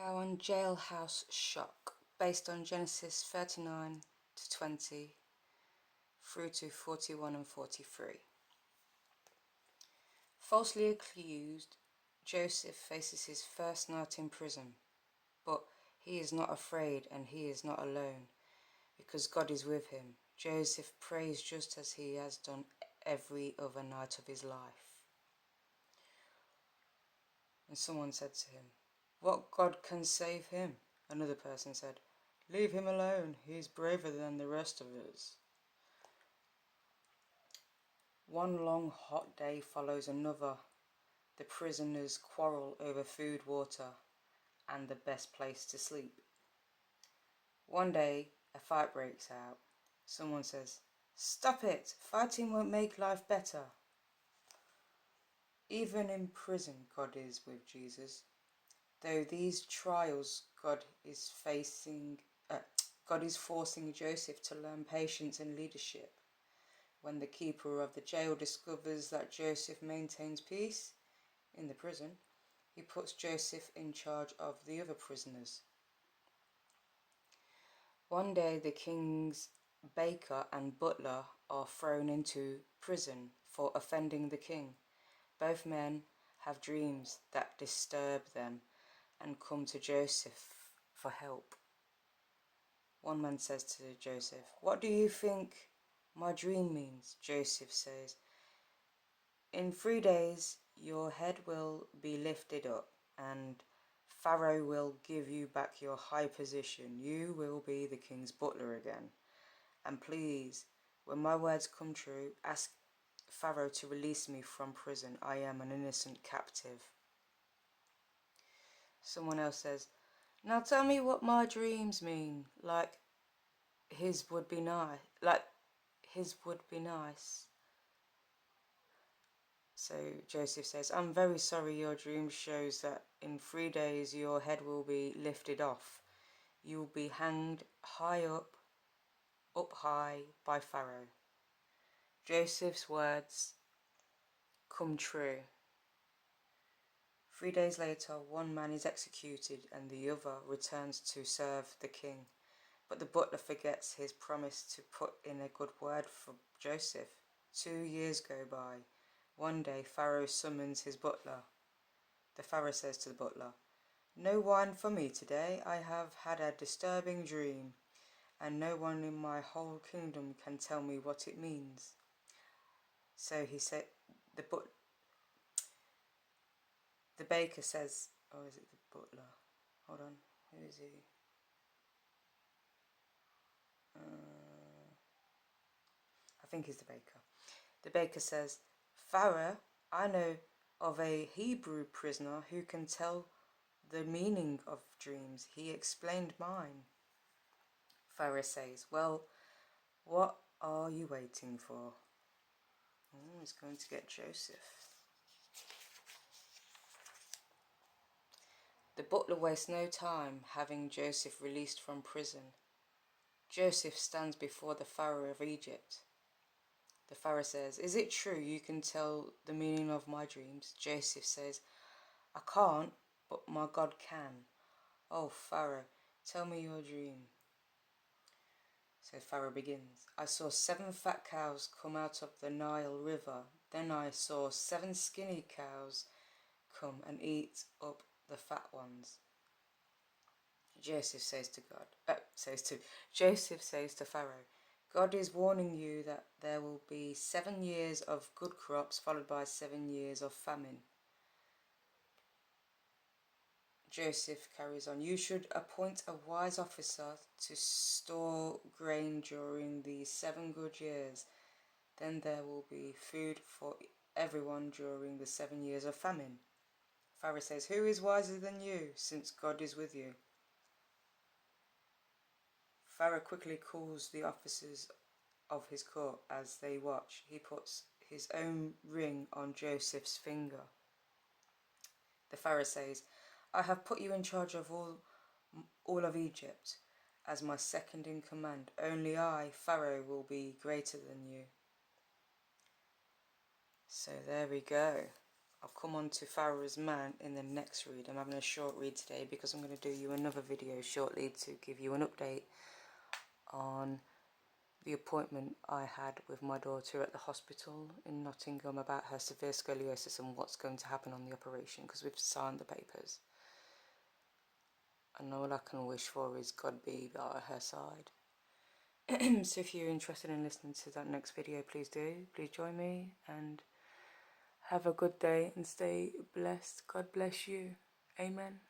Now on Jailhouse Shock, based on Genesis 39 to 20 through to 41 and 43. Falsely accused, Joseph faces his first night in prison, but he is not afraid and he is not alone, because God is with him. Joseph prays just as he has done every other night of his life. And someone said to him, "What God can save him?" Another person said, "Leave him alone, he is braver than the rest of us." One long hot day follows another. The prisoners quarrel over food, water, and the best place to sleep. One day, a fight breaks out. Someone says, "Stop it! Fighting won't make life better." Even in prison, God is with Jesus. Though these trials, God is forcing Joseph to learn patience and leadership. When the keeper of the jail discovers that Joseph maintains peace in the prison, he puts Joseph in charge of the other prisoners. One day, the king's baker and butler are thrown into prison for offending the king. Both men have dreams that disturb them and come to Joseph for help. One man says to Joseph, "What do you think my dream means?" Joseph says, "In 3 days your head will be lifted up, and Pharaoh will give you back your high position. You will be the king's butler again. And please, when my words come true, ask Pharaoh to release me from prison. I am an innocent captive." Someone else says, "Now tell me what my dreams mean, like his would be nice. So Joseph says, "I'm very sorry, your dream shows that in 3 days your head will be lifted off. You will be hanged up high by Pharaoh." Joseph's words come true. 3 days later, one man is executed and the other returns to serve the king. But the butler forgets his promise to put in a good word for Joseph. 2 years go by. One day, Pharaoh summons his butler. The Pharaoh says to the butler, "No wine for me today. I have had a disturbing dream, and no one in my whole kingdom can tell me what it means." So he said, the baker says, or is it the butler? Hold on, who is he? I think he's the baker. The baker says, "Pharaoh, I know of a Hebrew prisoner who can tell the meaning of dreams. He explained mine." Pharaoh says, "Well, what are you waiting for?" He's going to get Joseph. The butler wastes no time having Joseph released from prison. Joseph stands before the Pharaoh of Egypt. The Pharaoh says, "Is it true you can tell the meaning of my dreams?" Joseph says, "I can't, but my God can." "Oh, Pharaoh, tell me your dream." So Pharaoh begins, "I saw 7 fat cows come out of the Nile River. Then I saw 7 skinny cows come and eat up the fat ones." Joseph says to Pharaoh, "God is warning you that there will be 7 years of good crops followed by 7 years of famine." Joseph carries on, "You should appoint a wise officer to store grain during these 7 good years. Then there will be food for everyone during the 7 years of famine." Pharaoh says, "Who is wiser than you, since God is with you?" Pharaoh quickly calls the officers of his court as they watch. He puts his own ring on Joseph's finger. The Pharaoh says, "I have put you in charge of all of Egypt as my second in command. Only I, Pharaoh, will be greater than you." So there we go. I'll come on to Farah's man in the next read. I'm having a short read today because I'm going to do you another video shortly to give you an update on the appointment I had with my daughter at the hospital in Nottingham about her severe scoliosis and what's going to happen on the operation, because we've signed the papers. And all I can wish for is God be by her side. So if you're interested in listening to that next video, please do. Please join me and have a good day and stay blessed. God bless you. Amen.